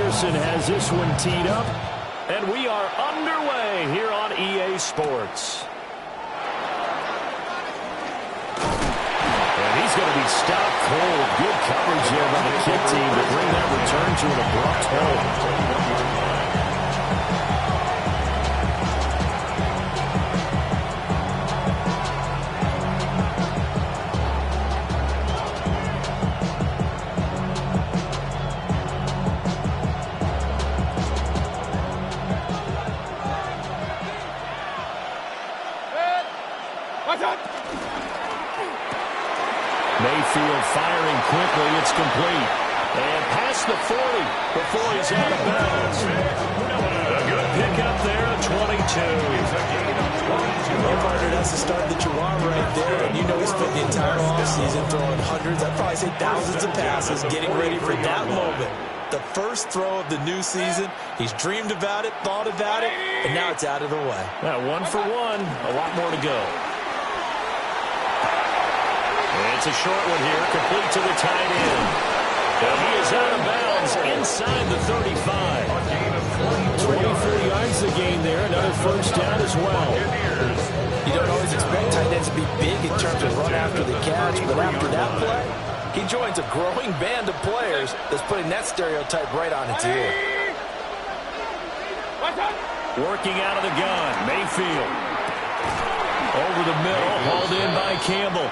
Peterson has this one teed up. And we are underway here on EA Sports. And he's going to be stopped cold. Good coverage there by the kick team to bring that return to an abrupt halt. Mayfield firing quickly. It's complete. And past the 40 before he's out of bounds. A good pickup there at 22. Well, partner, that's the start that you want right there. And you know he's spent the entire offseason throwing hundreds, I'd probably say thousands of passes, getting ready for that moment. The first throw of the new season. He's dreamed about it, thought about it, and now it's out of the way. Yeah, 1 for 1. A lot more to go. It's a short one here, complete to the tight end. And he is out of bounds inside the 35. 24 yards to gain there, another first down as well. You don't always expect tight ends to be big in terms of run after the catch, but after that play, he joins a growing band of players that's putting that stereotype right on its ear. Working out of the gun, Mayfield. Over the middle, hauled in by Campbell.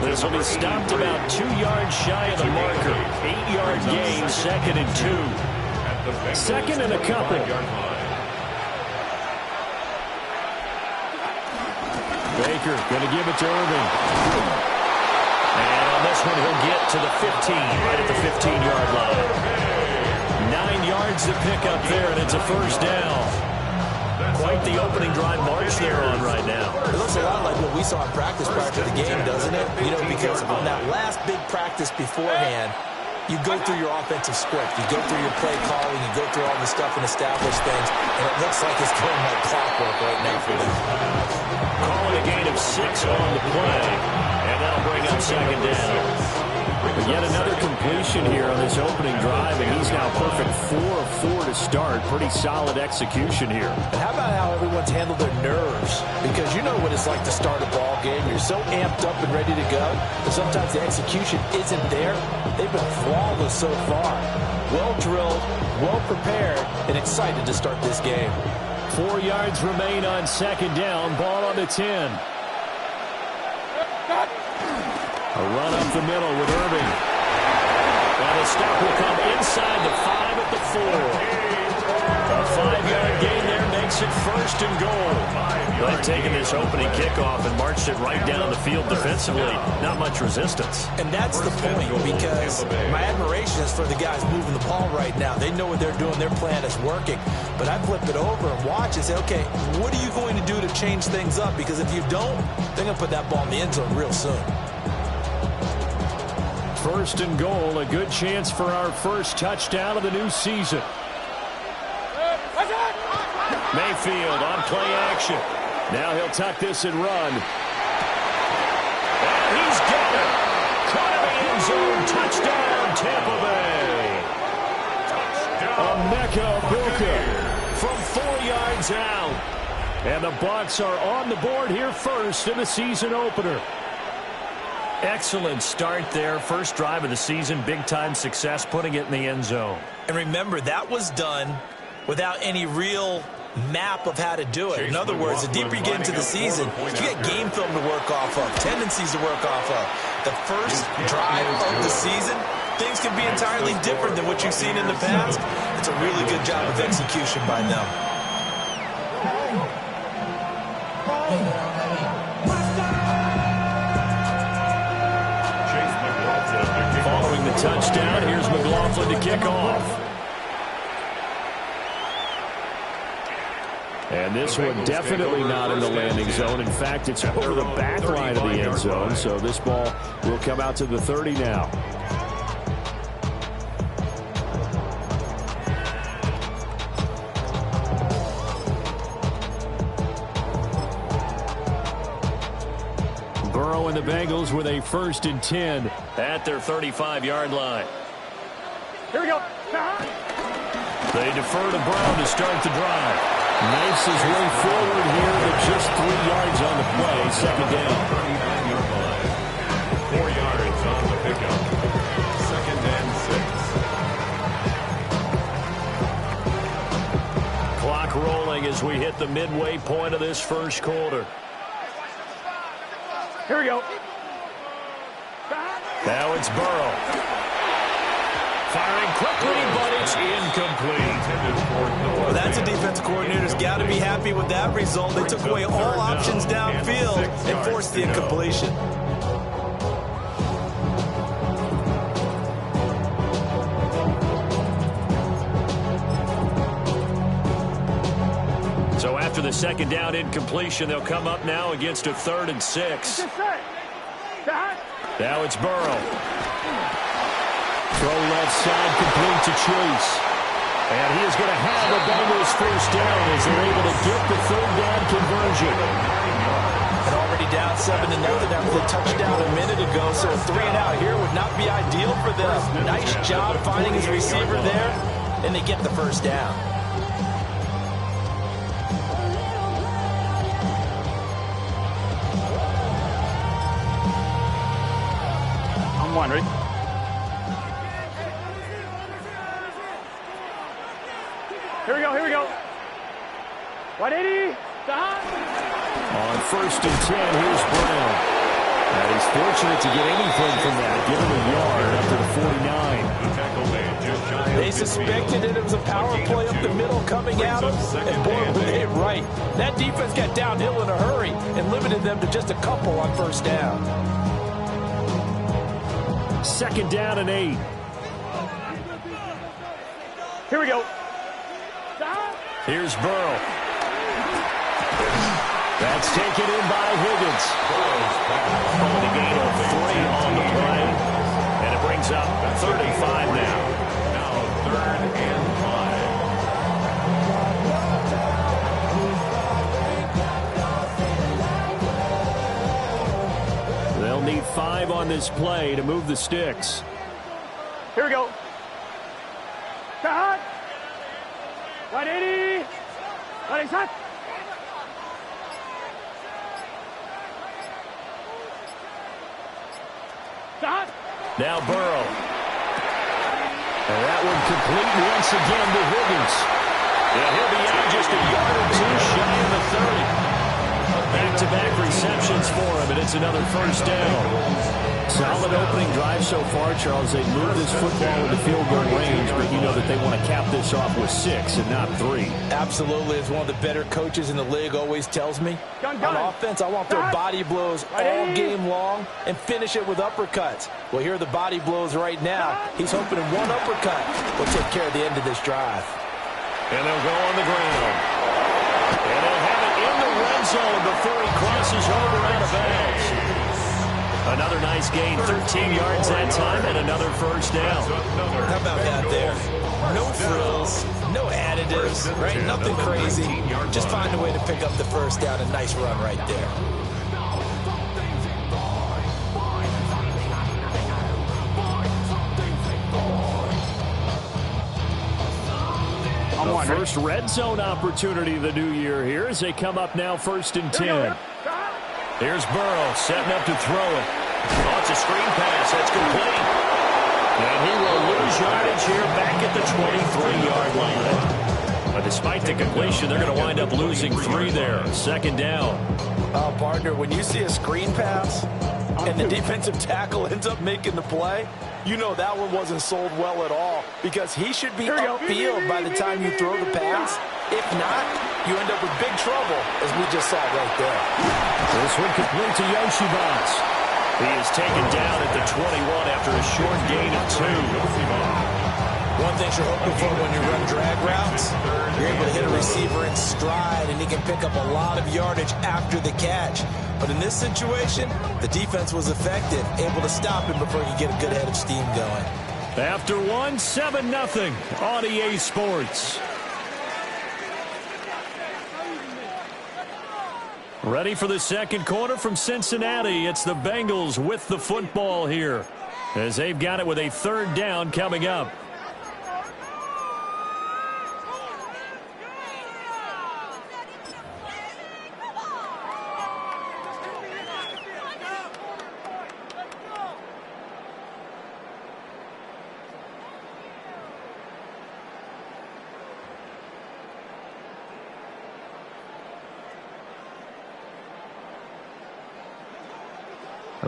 This will be stopped about 2 yards shy of the marker. 8-yard gain, 2nd and 2. 2nd and a couple. Baker going to give it to Irving. And on this one, he'll get to the 15, right at the 15-yard line. 9 yards to pick up there, and it's a first down. Quite the opening drive march they're on right now. It looks a lot like what we saw in practice prior to the game, doesn't it? You know, because on that last big practice beforehand, you go through your offensive script. You go through your play calling. You go through all the stuff and establish things. And it looks like it's going like clockwork right now for them. Calling a gain of 6 on the play. And that'll bring up 2nd down. But yet another completion here on this opening drive, and he's now perfect 4 of 4 to start. Pretty solid execution here. And how about how everyone's handled their nerves? Because you know what it's like to start a ball game. You're so amped up and ready to go, but sometimes the execution isn't there. They've been flawless so far. Well drilled, well prepared, and excited to start this game. 4 yards remain on 2nd down. Ball on the 10. A run up the middle with Irving. And the stop will come inside the 5 at the 4. A 5-yard gain there makes it 1st and goal. They've taken this opening kickoff and marched it right down the field defensively. Not much resistance. And that's the point, because my admiration is for the guys moving the ball right now. They know what they're doing. Their plan is working. But I flip it over and watch and say, okay, what are you going to do to change things up? Because if you don't, they're going to put that ball in the end zone real soon. 1st and goal, a good chance for our first touchdown of the new season. Mayfield on play action. Now he'll tuck this and run. And he's got it. Caught in the end zone. Touchdown, Tampa Bay. Emeka Egbuka from 4 yards out. And the Bucs are on the board here first in the season opener. Excellent start there. First drive of the season. Big-time success putting it in the end zone. And remember, that was done without any real map of how to do it. In other words, the deeper you get into the season, you get game film to work off of, tendencies to work off of. The first drive of the season, things can be entirely different than what you've seen in the past. It's a really good job of execution by them. Following the touchdown, here's McLaughlin to kick off. And this one definitely not in the landing zone. In fact, it's over the back line of the end zone, so this ball will come out to the 30 now. Burrow and the Bengals with a 1st and 10 at their 35-yard line. Here we go. They defer to Brown to start the drive. Makes his way forward here with just 3 yards on the play. Second down. 4 yards on the pickup. Second and 6. Clock rolling as we hit the midway point of this first quarter. Here we go. Now it's Burrow. Firing quickly, but it's incomplete. Well, that's a defense coordinator's got to be happy with that result. They took away all options downfield and forced the incompletion. So after the second down incompletion, they'll come up now against a 3rd and 6. Now it's Burrow. Throw left side complete to Chase. And he is going to have the Bengals first down as they're able to get the 3rd down conversion. And already down 7-0 after the touchdown a minute ago, so a 3 and out here would not be ideal for them. Nice job finding his receiver there, and they get the first down. I'm one, ready? Here we go. 180. On 1st and 10, here's Brown. And he's fortunate to get anything from that. Give him a yard up to the 49. They suspected it was a power play up the middle coming at them, and boy, were they right. That defense got downhill in a hurry and limited them to just a couple on 1st down. 2nd down and 8. Here we go. Here's Burrow. That's taken in by Higgins. Only a gain of 3 on the play. And it brings up 35 now. Now 3rd and 5. They'll need 5 on this play to move the sticks. Here we go. 180. 180. Now Burrow. And that one complete once again to Higgins. Yeah, he'll be out just a yard or 2 shy of the 30. Back-to-back receptions for him, and it's another first down. Solid opening drive so far, Charles. They moved this football into field goal range, but you know that they want to cap this off with 6 and not 3. Absolutely. As one of the better coaches in the league always tells me, on offense, I want their body blows all game long and finish it with uppercuts. Well, here are the body blows right now. He's hoping in one uppercut will take care of the end of this drive. And they'll go on the ground. And they'll have it in the red zone before he crosses over out of bounds. Another nice gain, 13 yards that time, and another first down. How about that there? No frills, no additives, right? Nothing crazy. Just find a way to pick up the first down. A nice run right there. The first red zone opportunity of the new year here as they come up now 1st and 10. Here's Burrow setting up to throw it. Oh, it's a screen pass. That's complete. And he will lose yardage here back at the 23-yard line. But despite the completion, they're going to wind up losing 3 there. 2nd down. Oh, partner, when you see a screen pass and the defensive tackle ends up making the play, you know that one wasn't sold well at all because he should be upfield by the time you throw the pass. If not, you end up with big trouble, as we just saw right there. This one complete to Yoshibas. He is taken down at the 21 after a short gain of 2. One thing you're hoping for when you run drag routes, you're able to hit a receiver in stride, and he can pick up a lot of yardage after the catch. But in this situation, the defense was effective, able to stop him before he could get a good head of steam going. After 1, 7-0 on EA Sports. Ready for the second quarter from Cincinnati. It's the Bengals with the football here as they've got it with a 3rd down coming up.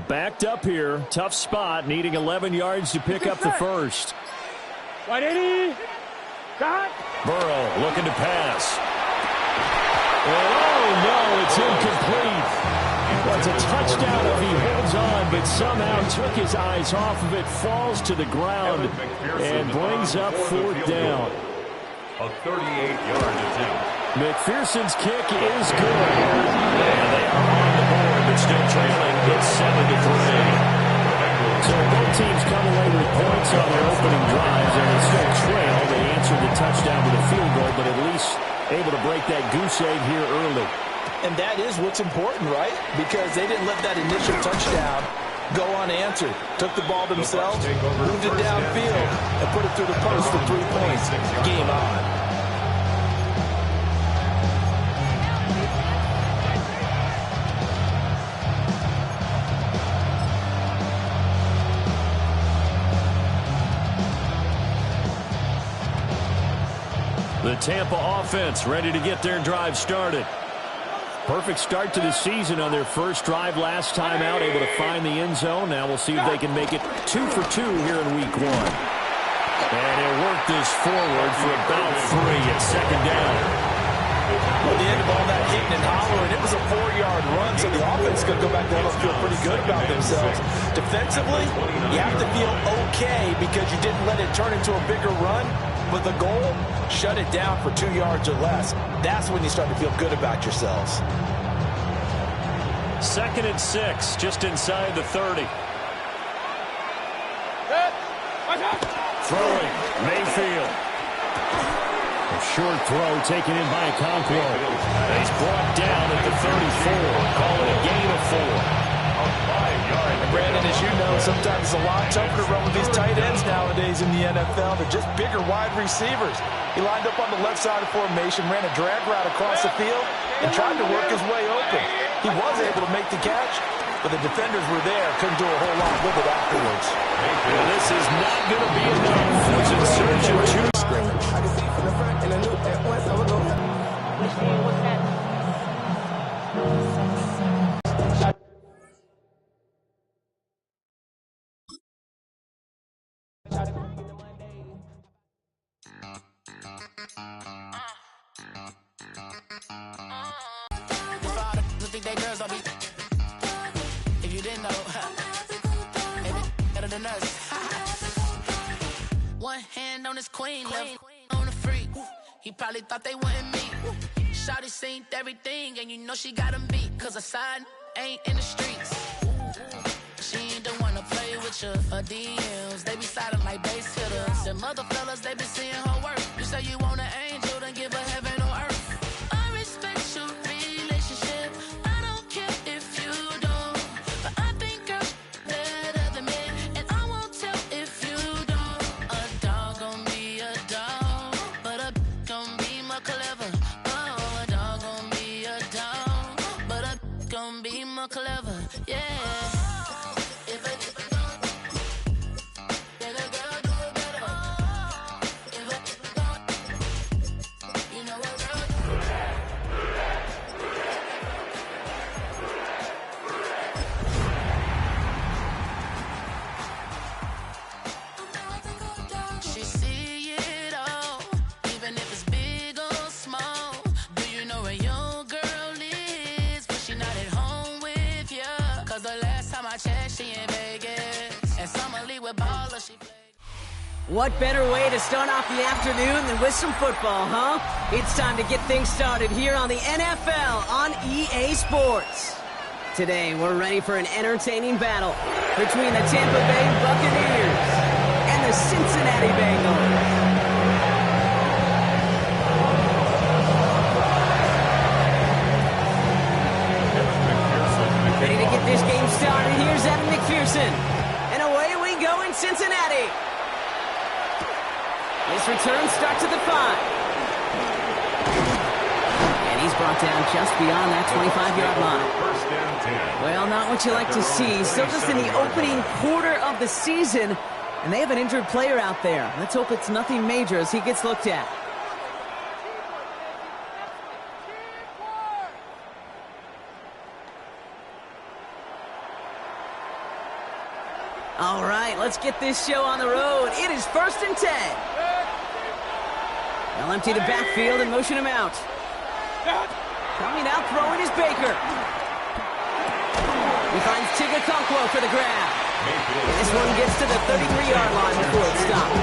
Backed up here. Tough spot. Needing 11 yards to pick up the first. 180. Got. Burrow looking to pass. Oh, no, it's incomplete. Well, it's a touchdown if he holds on, but somehow took his eyes off of it, falls to the ground, and brings up fourth down. A 38-yard attempt. McPherson's kick is good. And they are on the board, but still trailing. It's 7-3. So both teams come away with points on their opening drives, and they still trail. They answered the touchdown with a field goal, but at least able to break that goose egg here early. And that is what's important, right? Because they didn't let that initial touchdown go unanswered. Took the ball themselves, moved it downfield, and put it through the post for 3 points. Game on. The Tampa offense ready to get their drive started. Perfect start to the season on their first drive last time out, able to find the end zone. Now we'll see if they can make it 2 for 2 here in week 1. And he'll work this forward for about 3 at second down. Well, the end of all that hitting and hollering, it was a 4-yard run, so the offense could go back there and feel pretty good about themselves. Defensively, you have to feel okay because you didn't let it turn into a bigger run. But the goal, shut it down for 2 yards or less. That's when you start to feel good about yourselves. 2nd and 6, just inside the 30. Throwing, Mayfield. A short throw taken in by Okonkwo. He's brought down at the 34. Call it a gain of 4. Brandon, as you know, sometimes it's a lot tougher to run with these tight ends nowadays in the NFL. They're just bigger wide receivers. He lined up on the left side of formation, ran a drag route across the field, and tried to work his way open. He was able to make the catch, but the defenders were there. Couldn't do a whole lot with it afterwards. Well, this is not going to be enough. He's in search of 2. I can see from the front, and I knew at once I would go. Which one was that? Think they girls, I'll be. If you didn't know, maybe better than us. One hand on his queen, left on the freak. He probably thought they wouldn't meet. Shawty seen everything, and you know she got him beat. Cause her side ain't in the streets. She ain't the one to play with you. Her DMs, they be silent like base hitters. Them other fellas, they be seeing her work. You say you want an angel, then give her heaven on earth. I respect your relationship. Clever, yeah. She see it all, even if it's big or small. Do you know where your girl is? But she not at home with you. Cause the last time I checked, she in Vegas. And Summer Lee with Baller, she played. What better way to start off the afternoon than with some football, huh? It's time to get things started here on the NFL on EA Sports. Today, we're ready for an entertaining battle between the Tampa Bay Buccaneers and the Cincinnati Bengals. Ready to get this game started. Here's Evan McPherson. And away we go in Cincinnati. This return starts at the 5. And he's brought down just beyond that 25-yard line. Well, not what you like to see. Still just in the opening quarter of the season. And they have an injured player out there. Let's hope it's nothing major as he gets looked at. right, let's get this show on the road. It is 1st and 10. They'll empty the backfield and motion him out. Coming out, throwing is Baker. He finds Chigakonkwo for the grab. And this one gets to the 33-yard line before it's stopped.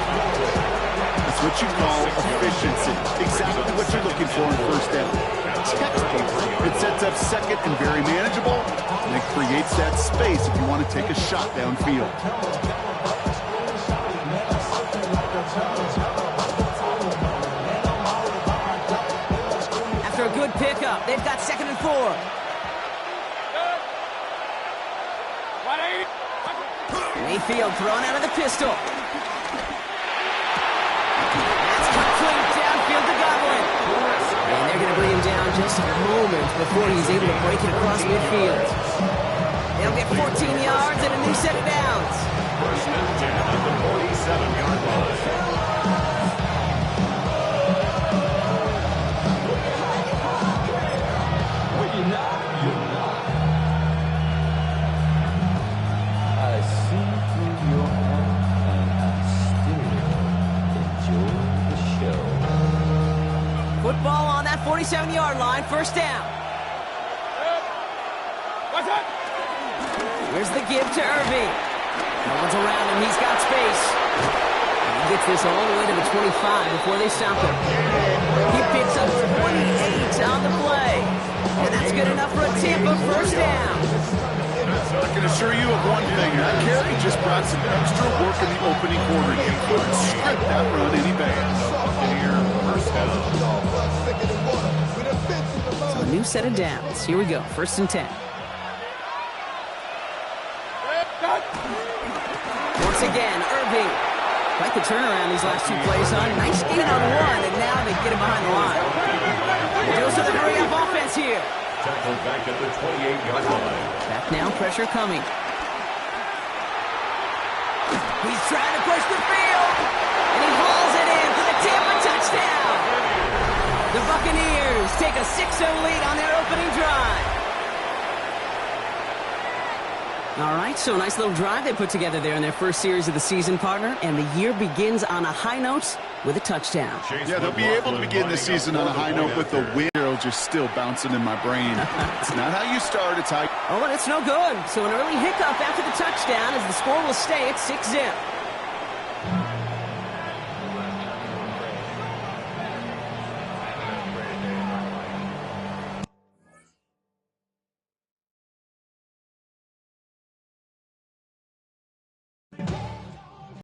That's what you call efficiency. Exactly what you're looking for in first down. Textbook. It sets up second and very manageable, and it creates that space if you want to take a shot downfield. After a good pickup, they've got 2nd and 4. Mayfield thrown out of the pistol. That's complete downfield to Godwin. And they're going to bring him down just a moment before he's able to break it across midfield. They'll get 14 yards and a new set of downs. First and 10 at the 47-yard line. Football on that 47-yard line, 1st down. Here's the give to Irving. No one's around him, he's got space. And he gets this all the way to the 25 before they stop him. He picks up 28 on the play. And that's good enough for a Tampa 1st down. I can assure you of one thing. That carry just brought some extra work in the opening quarter. You couldn't script that run any better. So a new set of downs. Here we go. 1st and 10. Once again, Irving. Quite the turnaround these last 2 plays, huh? Nice gain on 1, and now they get him behind the line. It goes to the hurry-up offense here. Tackled back at the 28-yard line. Back now, pressure coming. He's trying to push the field, and he hauls it in for the Tampa touchdown. The Buccaneers take a 6-0 lead on their opening drive. All right, so a nice little drive they put together there in their first series of the season, partner, and the year begins on a high note with a touchdown. Yeah, they'll be able to begin the season on a high note with the win. Just still bouncing in my brain. It's not how you start, it's how you... Oh, and it's no good. So an early hiccup after the touchdown as the score will stay at 6-0.